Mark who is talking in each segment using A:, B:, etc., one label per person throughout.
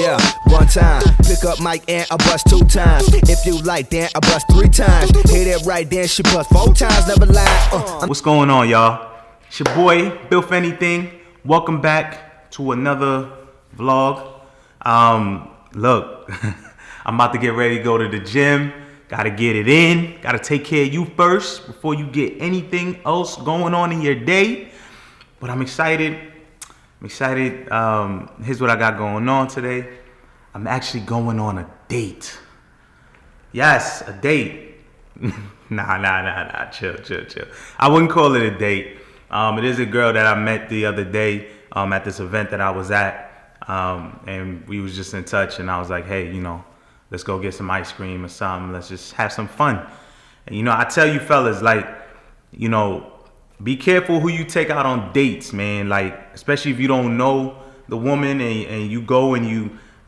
A: Yeah, one time, pick up Mike and I bust 2 times. If you like, then I bust 3 times. Hit it right, then she bust 4 times. Never lie.
B: What's going on, y'all? It's your boy, Bill for Anything. Welcome back to another vlog. Look, I'm about to get ready to go to the gym. Gotta get it in. Gotta take care of you first before you get anything else going on in your day. But I'm excited. Here's what I got going on today. I'm actually going on a date. Yes, a date. Nah. Chill. I wouldn't call it a date. It is a girl that I met the other day at this event that I was at. And we was just in touch, and I was like, hey, let's go get some ice cream or something. Let's just have some fun. And I tell you fellas, be careful who you take out on dates, man. Especially if you don't know the woman and you go and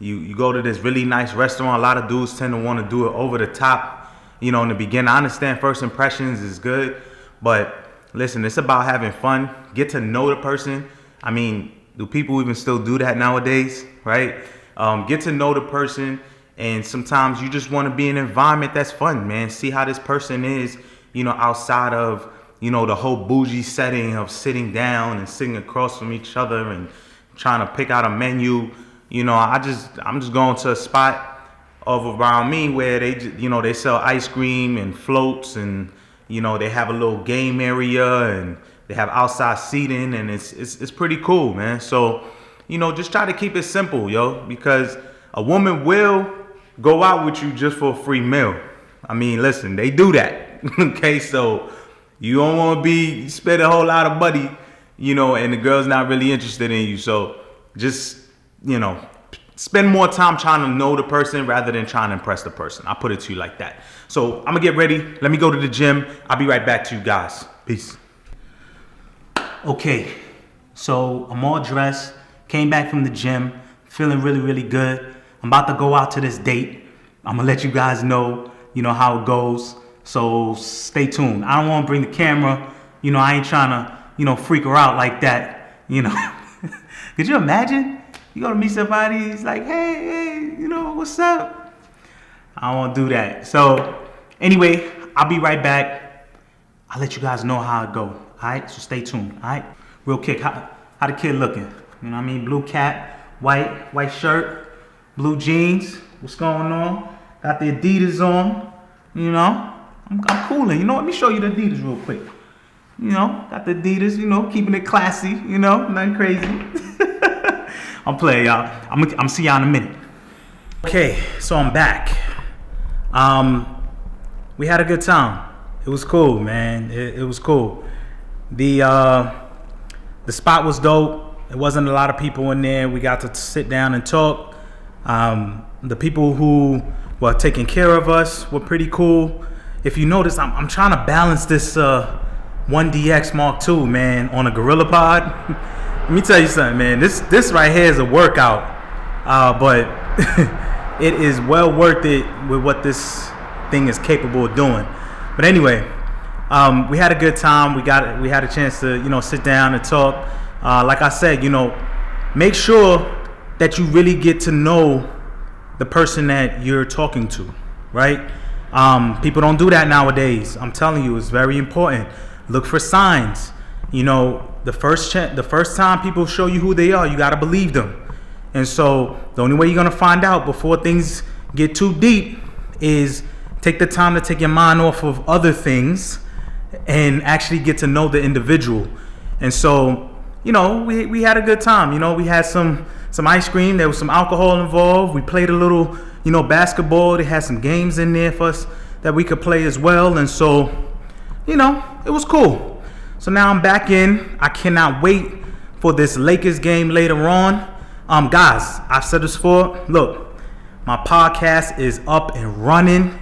B: you go to this really nice restaurant. A lot of dudes tend to want to do it over the top, in the beginning. I understand first impressions is good, but listen, it's about having fun. Get to know the person. I mean, do people even still do that nowadays, right? Get to know the person, and sometimes you just want to be in an environment that's fun, man. See how this person is, outside of the whole bougie setting of sitting down and sitting across from each other and trying to pick out a menu. I'm just going to a spot around me where they sell ice cream and floats, and they have a little game area and they have outside seating, and it's pretty cool, man. So just try to keep it simple, because a woman will go out with you just for a free meal. I mean, listen, they do that. Okay, so you don't want to be spend a whole lot of money, and the girl's not really interested in you. So just, spend more time trying to know the person rather than trying to impress the person. I put it to you like that. So I'm going to get ready. Let me go to the gym. I'll be right back to you guys. Peace. Okay, so I'm all dressed. Came back from the gym. Feeling really, really good. I'm about to go out to this date. I'm going to let you guys know, how it goes. So stay tuned. I don't want to bring the camera. I ain't trying to, freak her out like that. Could you imagine? You go to meet somebody, he's like, hey, what's up? I don't want to do that. So anyway, I'll be right back. I'll let you guys know how it go. All right, so stay tuned. All right, real quick, how the kid looking? Blue cap, white shirt, blue jeans. What's going on? Got the Adidas on. I'm cooling. Let me show you the Adidas real quick. Got the Adidas, keeping it classy, nothing crazy. I'm playing, y'all. I'm see y'all in a minute. Okay, so I'm back. We had a good time. It was cool, man. It was cool. The spot was dope. There wasn't a lot of people in there. We got to sit down and talk. The people who were taking care of us were pretty cool. If you notice, I'm trying to balance this 1DX Mark II, man, on a GorillaPod. Let me tell you something, man. This right here is a workout, but it is well worth it with what this thing is capable of doing. But anyway, we had a good time. We had a chance to sit down and talk. Like I said, make sure that you really get to know the person that you're talking to, right? People don't do that nowadays. I'm telling you, it's very important. Look for signs. The first time people show you who they are, you got to believe them. And so the only way you're going to find out before things get too deep is take the time to take your mind off of other things and actually get to know the individual. And so, we had a good time. We had some ice cream. There was some alcohol involved. We played a little, basketball. They had some games in there for us that we could play as well. And so, it was cool. So now I'm back in. I cannot wait for this Lakers game later on. Guys, I've said this before. Look, my podcast is up and running.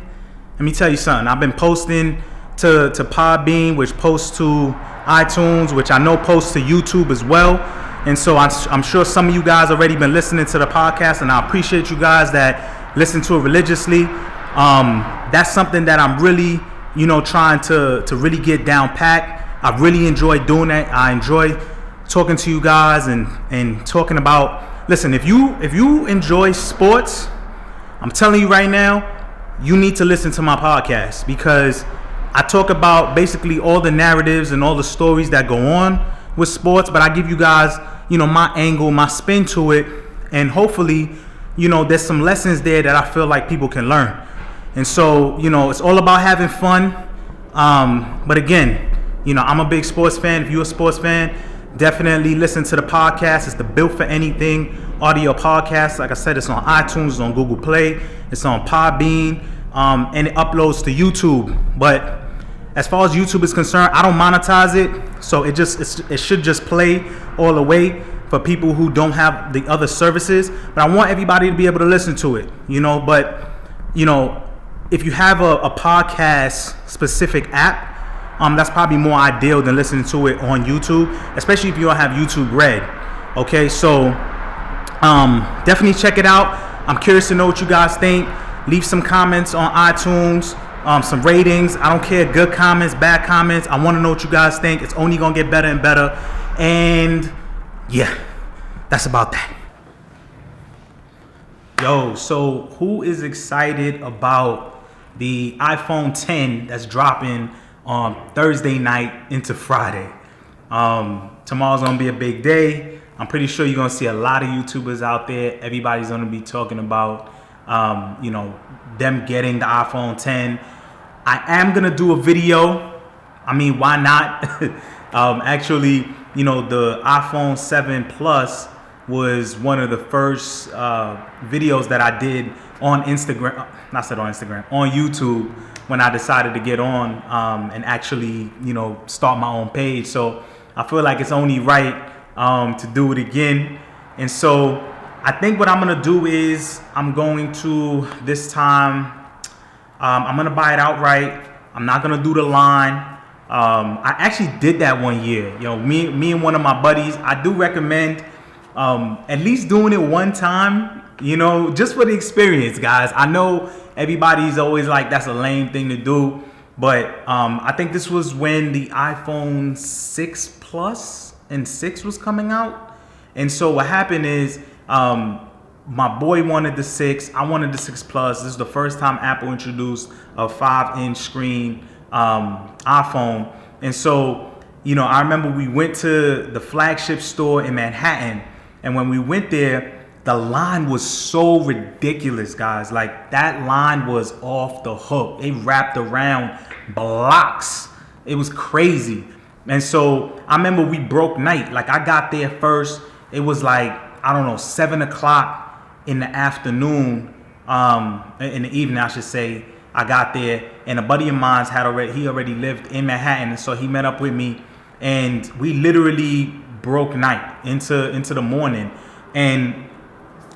B: Let me tell you something. I've been posting to Podbean, which posts to iTunes, which I know posts to YouTube as well. And so I'm sure some of you guys already been listening to the podcast, and I appreciate you guys that listen to it religiously. That's something that I'm really, trying to really get down pat. I really enjoy doing that. I enjoy talking to you guys and talking about listen, if you enjoy sports, I'm telling you right now, you need to listen to my podcast, because I talk about basically all the narratives and all the stories that go on with sports, but I give you guys, my angle, my spin to it, and hopefully, there's some lessons there that I feel like people can learn. And so, it's all about having fun. But again, I'm a big sports fan. If you're a sports fan, definitely listen to the podcast. It's the Built for Anything audio podcast. Like I said, it's on iTunes, it's on Google Play, it's on Podbean, and it uploads to YouTube. But as far as YouTube is concerned, I don't monetize it, so it should just play all the way for people who don't have the other services. But I want everybody to be able to listen to it, But if you have a podcast specific app, that's probably more ideal than listening to it on YouTube, especially if you don't have YouTube Red. Okay, so definitely check it out. I'm curious to know what you guys think. Leave some comments on iTunes, some ratings. I don't care, good comments, bad comments. I want to know what you guys think. It's only gonna get better and better. And yeah, that's about that. Yo, so who is excited about the iPhone 10 that's dropping on Thursday night into Friday? Tomorrow's gonna be a big day. I'm pretty sure you're gonna see a lot of YouTubers out there. Everybody's gonna be talking about them getting the iPhone 10. I am gonna do a video. I mean, why not? Actually, the iPhone 7 Plus was one of the first videos that I did on Instagram. On YouTube, when I decided to get on and actually, start my own page. So I feel like it's only right to do it again. And so I think what I'm gonna do is I'm going to this time. I'm gonna buy it outright. I'm not gonna do the line. I actually did that one year. Me and one of my buddies. I do recommend at least doing it one time. Just for the experience, guys. I know everybody's always like, that's a lame thing to do, but I think this was when the iPhone 6 Plus and 6 was coming out. And so what happened is my boy wanted the 6, I wanted the 6 Plus. This is the first time Apple introduced a 5-inch screen iPhone. And so, I remember we went to the flagship store in Manhattan, and when we went there, the line was so ridiculous, guys. Like, that line was off the hook. They wrapped around blocks. It was crazy. And so I remember we broke night. Like, I got there first. It was like, 7 o'clock in the afternoon, in the evening, I should say. I got there, and a buddy of mine he already lived in Manhattan, and so he met up with me, and we literally broke night into the morning, and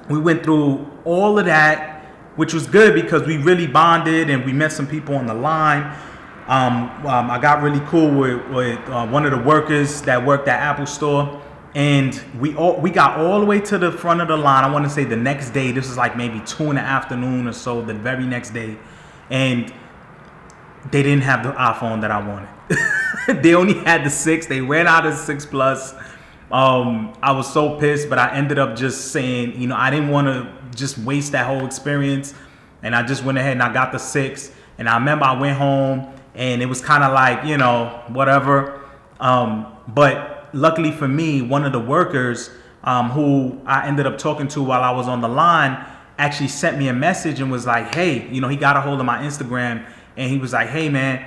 B: we went through all of that, which was good because we really bonded and we met some people on the line. I got really cool with one of the workers that worked at Apple Store, and we got all the way to the front of the line. I want to say the next day. This was like maybe 2 in the afternoon or so, the very next day, and they didn't have the iPhone that I wanted. They only had the 6. They ran out of the 6 Plus. I was so pissed, but I ended up just saying, I didn't want to just waste that whole experience, and I just went ahead and I got the 6. And I remember I went home, and it was kind of like, whatever. But luckily for me, one of the workers who I ended up talking to while I was on the line actually sent me a message and was like, hey, he got a hold of my Instagram, and he was like, hey man,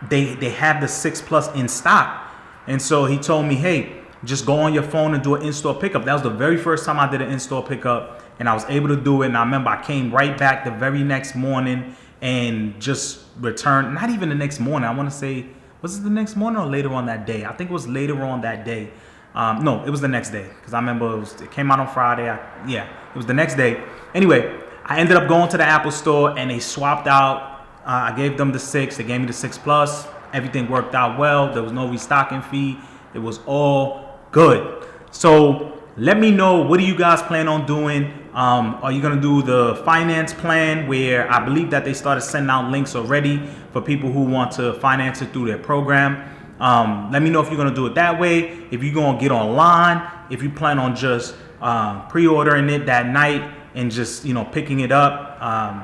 B: they have the 6 Plus in stock. And so he told me, hey, just go on your phone and do an in-store pickup. That was the very first time I did an in-store pickup, and I was able to do it. And I remember I came right back the very next morning and just returned. Not even the next morning. I want to say, was it the next morning or later on that day? I think it was later on that day. No, it was the next day, because I remember it came out on Friday. It was the next day. Anyway, I ended up going to the Apple Store, and they swapped out. I gave them the 6. They gave me the 6 Plus. Everything worked out well. There was no restocking fee. It was all good. So let me know, what do you guys plan on doing? Are you going to do the finance plan, where I believe that they started sending out links already for people who want to finance it through their program? Let me know if you're going to do it that way, if you're going to get online, if you plan on just pre-ordering it that night and just, you know, picking it up.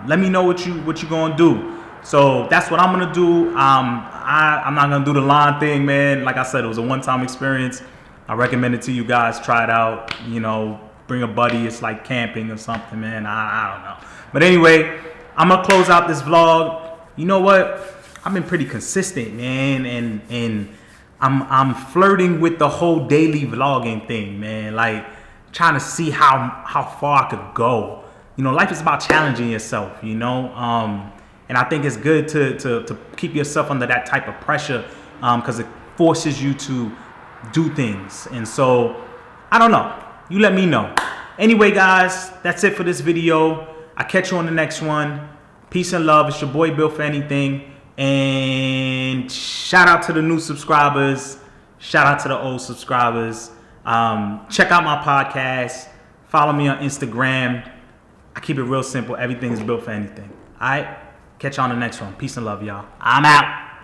B: Let me know what you gonna do. So that's what I'm gonna do. I'm not gonna do the line thing, man. Like I said, it was a one-time experience. I recommend it to you guys. Try it out. You know, bring a buddy. It's like camping or something, man. I don't know. But anyway, I'm gonna close out this vlog. You know what? I've been pretty consistent, man, and I'm flirting with the whole daily vlogging thing, man. Like trying to see how far I could go. You know, life is about challenging yourself, you know. And I think it's good to keep yourself under that type of pressure, because it forces you to do things. And so, I don't know. You let me know. Anyway, guys, that's it for this video. I'll catch you on the next one. Peace and love. It's your boy Built For Anything. And shout out to the new subscribers. Shout out to the old subscribers. Check out my podcast. Follow me on Instagram. I keep it real simple. Everything is built for anything. All right? Catch you on the next one. Peace and love, y'all. I'm out.